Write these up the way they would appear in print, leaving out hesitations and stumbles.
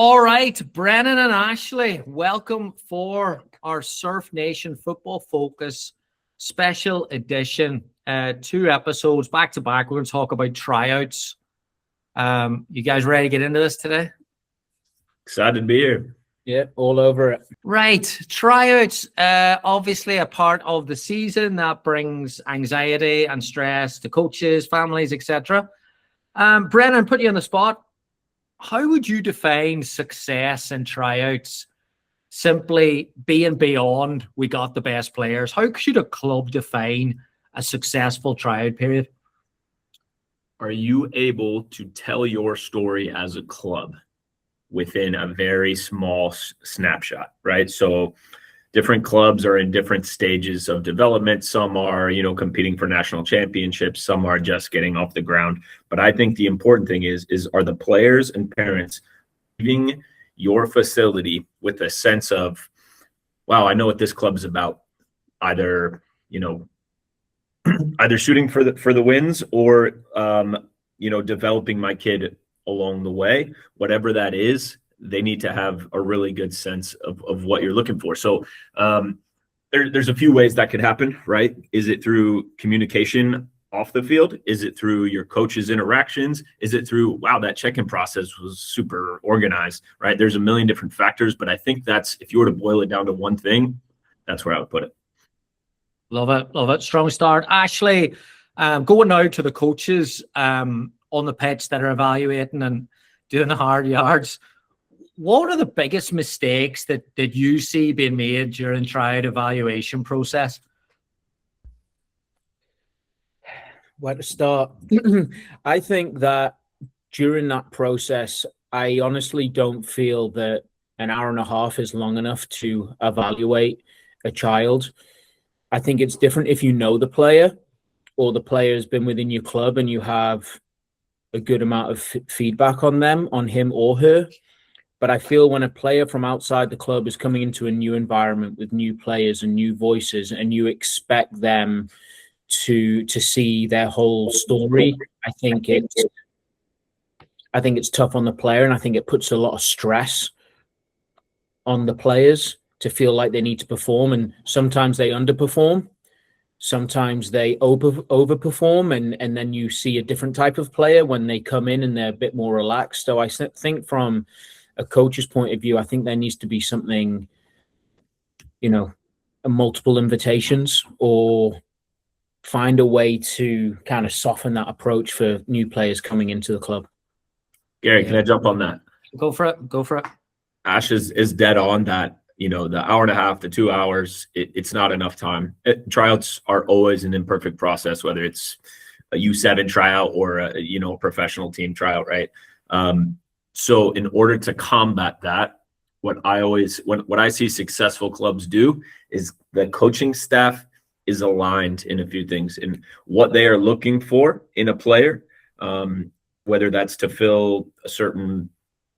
All right, Brennan and Ashley, welcome for our Surf Nation Football Focus special edition. 2 episodes back to back. We're going to talk about tryouts. You guys ready to get into this today? Excited to be here. Yeah, all over it. Right, tryouts, obviously a part of the season that brings anxiety and stress to coaches, families, etc. Brennan, put you on the spot. How would you define success in tryouts? Simply being beyond, we got the best players. How should a club define a successful tryout period? Are you able to tell your story as a club within a very small snapshot, right? So different clubs are in different stages of development. Some are, competing for national championships. Some are just getting off the ground. But I think the important thing is are the players and parents leaving your facility with a sense of, wow, I know what this club is about. Either shooting for the wins or, developing my kid along the way. Whatever that is, they need to have a really good sense of what you're looking for. So there's a few ways that could happen, right? Is it through communication off the field? Is it through your coach's interactions? Is it through, wow, that check-in process was super organized, right? There's a million different factors, but I think that's, if you were to boil it down to one thing, that's where I would put it. Love it. Love it. Strong start. Ashley, going now to the coaches on the pitch that are evaluating and doing the hard yards. What are the biggest mistakes that you see being made during tryout evaluation process? Where to start? I think that during that process, I honestly don't feel that an hour and a half is long enough to evaluate a child. I think it's different if you know the player or the player has been within your club and you have a good amount of feedback on them, on him or her. But I feel when a player from outside the club is coming into a new environment with new players and new voices, and you expect them to see their whole story, I think it's tough on the player, and I think it puts a lot of stress on the players to feel like they need to perform, and sometimes they underperform, sometimes they overperform, and then you see a different type of player when they come in and they're a bit more relaxed. So I think from a coach's point of view, I think there needs to be something, multiple invitations, or find a way to kind of soften that approach for new players coming into the club. Gary, can I jump on that? Go for it. Ash is dead on that. The hour and a half to 2 hours, it's not enough time. Tryouts are always an imperfect process, whether it's a U7 tryout or a professional team tryout, right? So in order to combat that, what I see successful clubs do is the coaching staff is aligned in a few things in what they are looking for in a player, whether that's to fill a certain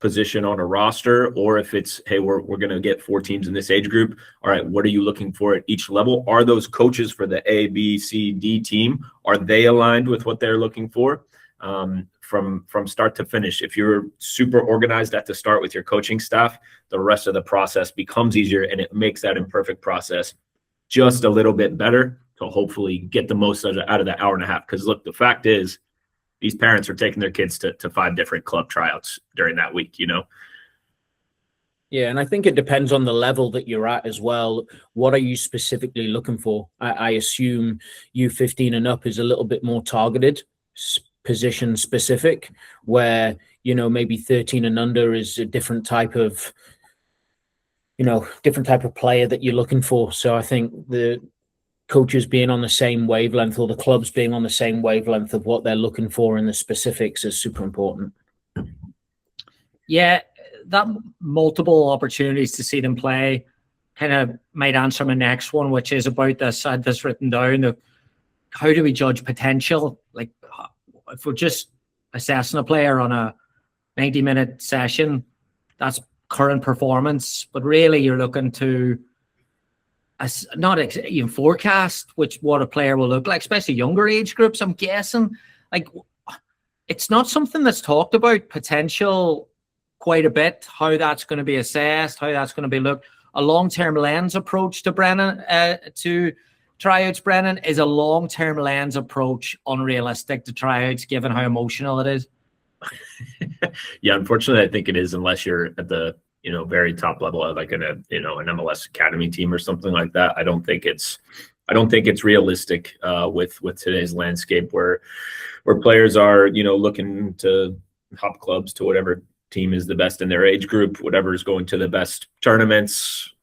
position on a roster, or if it's, hey, we're going to get 4 teams in this age group. All right, what are you looking for at each level? Are those coaches for the A, B, C, D team, are they aligned with what they're looking for from start to finish? If you're super organized at the start with your coaching staff, the rest of the process becomes easier, and it makes that imperfect process just a little bit better to hopefully get the most out of that hour and a half. Because look, the fact is, these parents are taking their kids to 5 different club tryouts during that week, Yeah, and I think it depends on the level that you're at as well. What are you specifically looking for? I assume U15 and up is a little bit more targeted, position specific, where, maybe 13 and under is a different type of player that you're looking for. So I think the coaches being on the same wavelength, or the clubs being on the same wavelength of what they're looking for in the specifics, is super important. Yeah, that multiple opportunities to see them play kind of might answer my next one, which is about this. I had this written down. How do we judge potential? Like, if we're just assessing a player on a 90-minute session, that's current performance, but really you're looking to not even forecast what a player will look like, especially younger age groups. I'm guessing, like, it's not something that's talked about, potential quite a bit, how that's going to be assessed, how that's going to be looked. A long-term lens approach to Brennan, to tryouts, Brennan, is a long-term lens approach unrealistic to tryouts given how emotional it is? Yeah, unfortunately, I think it is, unless you're at the very top level of like an MLS academy team or something like that. I don't think it's realistic with today's landscape where players are looking to hop clubs to whatever team is the best in their age group, whatever is going to the best tournaments,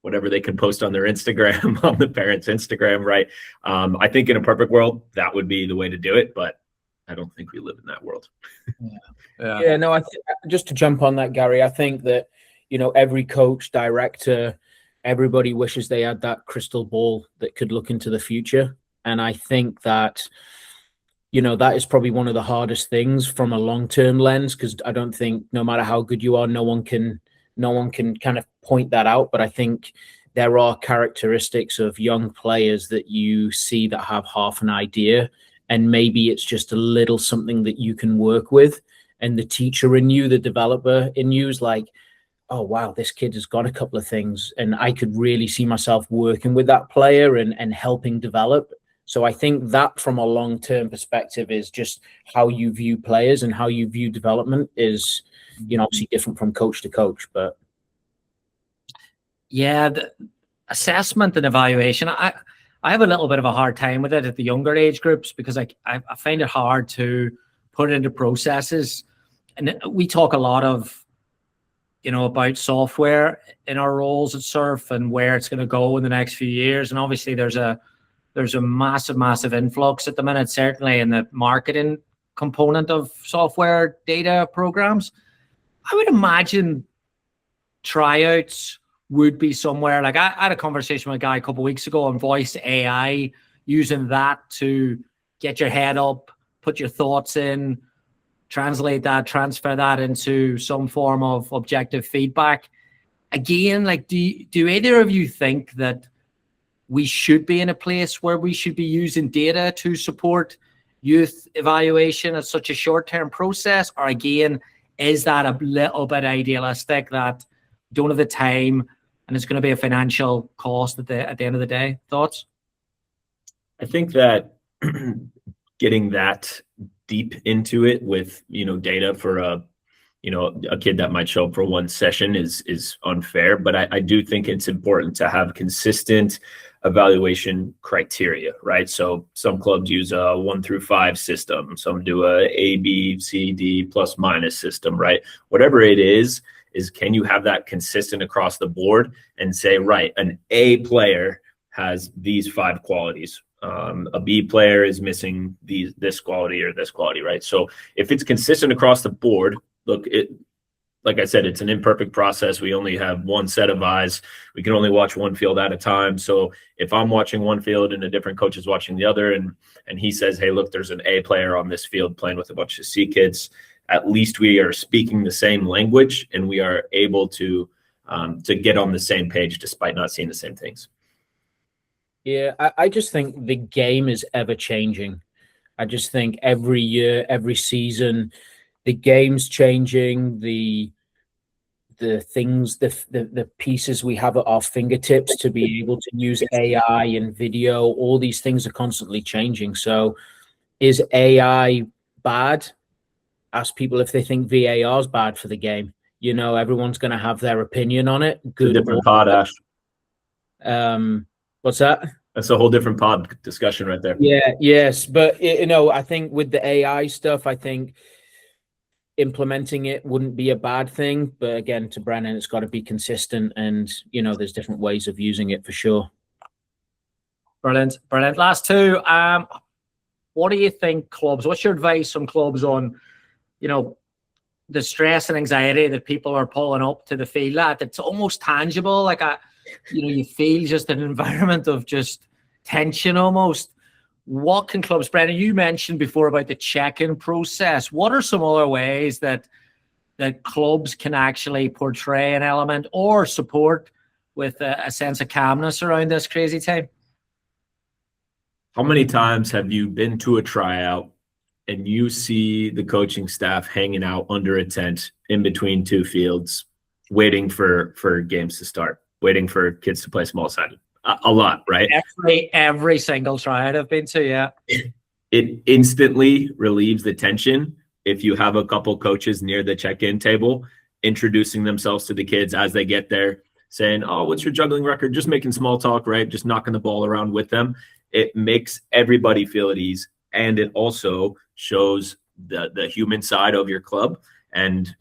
whatever they can post on their Instagram, on the parents' Instagram, right? I think in a perfect world, that would be the way to do it, but I don't think we live in that world. Yeah, no, just to jump on that, Gary, I think that, every coach, director, everybody wishes they had that crystal ball that could look into the future. And I think that, that is probably one of the hardest things from a long-term lens, because I don't think no matter how good you are, no one can kind of point that out. But I think there are characteristics of young players that you see that have half an idea, and maybe it's just a little something that you can work with. And the teacher in you, the developer in you, is like, oh, wow, this kid has got a couple of things. And I could really see myself working with that player and helping develop. So I think that from a long-term perspective is just how you view players and how you view development is, obviously different from coach to coach. But yeah, the assessment and evaluation, I have a little bit of a hard time with it at the younger age groups, because I find it hard to put it into processes. And we talk a lot of, about software in our roles at Surf and where it's going to go in the next few years. And obviously there's a massive influx at the minute, certainly in the marketing component of software data programs. I would imagine tryouts would be somewhere like, I had a conversation with a guy a couple of weeks ago on voice AI, using that to get your head up, put your thoughts in, translate that, transfer that into some form of objective feedback. Again, like, do either of you think that we should be in a place where we should be using data to support youth evaluation as such a short-term process? Or again, is that a little bit idealistic, that don't have the time and it's going to be a financial cost at the end of the day? Thoughts? I think that getting that deep into it with data for a kid that might show up for one session is unfair. But I do think it's important to have consistent evaluation criteria, right? So some clubs use a 1 through 5 system, some do a B, C, D plus minus system, right? Whatever it is can you have that consistent across the board and say, right, an A player has these 5 qualities. A B player is missing this quality or this quality, right? So if it's consistent across the board, look, like I said, it's an imperfect process. We only have one set of eyes. We can only watch one field at a time. So if I'm watching one field and a different coach is watching the other, and he says, hey, look, there's an A player on this field playing with a bunch of C kids, at least we are speaking the same language and we are able to get on the same page despite not seeing the same things. Yeah, I just think the game is ever changing. I just think every year, every season, the game's changing. The things, the pieces we have at our fingertips to be able to use AI and video, all these things are constantly changing. So is AI bad? Ask people if they think VAR is bad for the game. Everyone's going to have their opinion on it. Good. Different pod, Ash. What's that? That's a whole different pod discussion right there. Yeah, yes. But, I think with the AI stuff, I think implementing it wouldn't be a bad thing. But again, to Brennan, it's got to be consistent. And, there's different ways of using it for sure. Brilliant. Last two. What do you think clubs, what's your advice on clubs on, the stress and anxiety that people are pulling up to the field at? It's almost tangible. Like, you feel just an environment of just tension almost. What can clubs, Brennan, you mentioned before about the check-in process. What are some other ways that clubs can actually portray an element or support with a sense of calmness around this crazy time? How many times have you been to a tryout and you see the coaching staff hanging out under a tent in between two fields, waiting for games to start, waiting for kids to play small sided. A lot, right? Every single tryout I've been to, yeah. It instantly relieves the tension if you have a couple coaches near the check-in table introducing themselves to the kids as they get there, saying, "Oh, what's your juggling record?" Just making small talk, right? Just knocking the ball around with them. It makes everybody feel at ease, and it also shows the human side of your club, and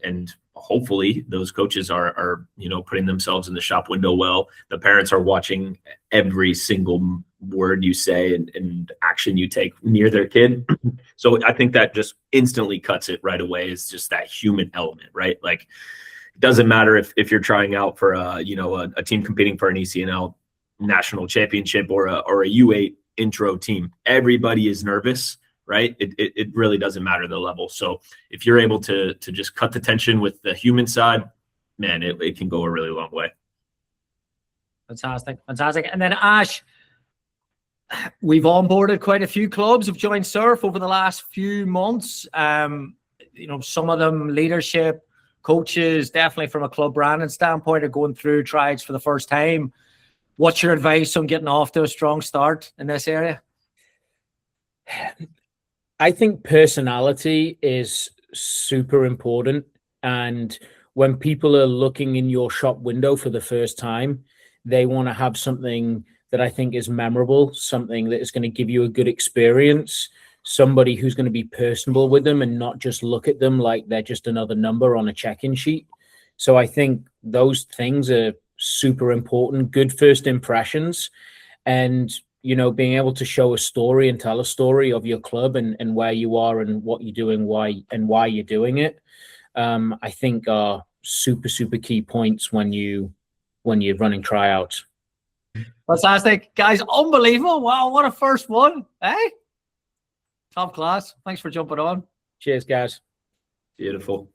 hopefully those coaches are putting themselves in the shop window well. The parents are watching every single word you say and action you take near their kid. So I think that just instantly cuts it right away. It's just that human element, right? Like, it doesn't matter if you're trying out for a team competing for an ECNL national championship or a U8 intro team. Everybody is nervous, right? It really doesn't matter the level. So if you're able to just cut the tension with the human side, man, it can go a really long way. Fantastic. And then Ash, we've onboarded quite a few clubs have joined Surf over the last few months. Some of them leadership, coaches, definitely from a club branding standpoint, are going through tryouts for the first time. What's your advice on getting off to a strong start in this area? I think personality is super important. And when people are looking in your shop window for the first time, they want to have something that I think is memorable, something that is going to give you a good experience, somebody who's going to be personable with them and not just look at them like they're just another number on a check-in sheet. So I think those things are super important, good first impressions, and being able to show a story and tell a story of your club and where you are and what you're doing, why you're doing it, I think are super, super key points when you're running tryouts. Fantastic, guys. Unbelievable. Wow, what a first one. Hey? Top class. Thanks for jumping on. Cheers, guys. Beautiful.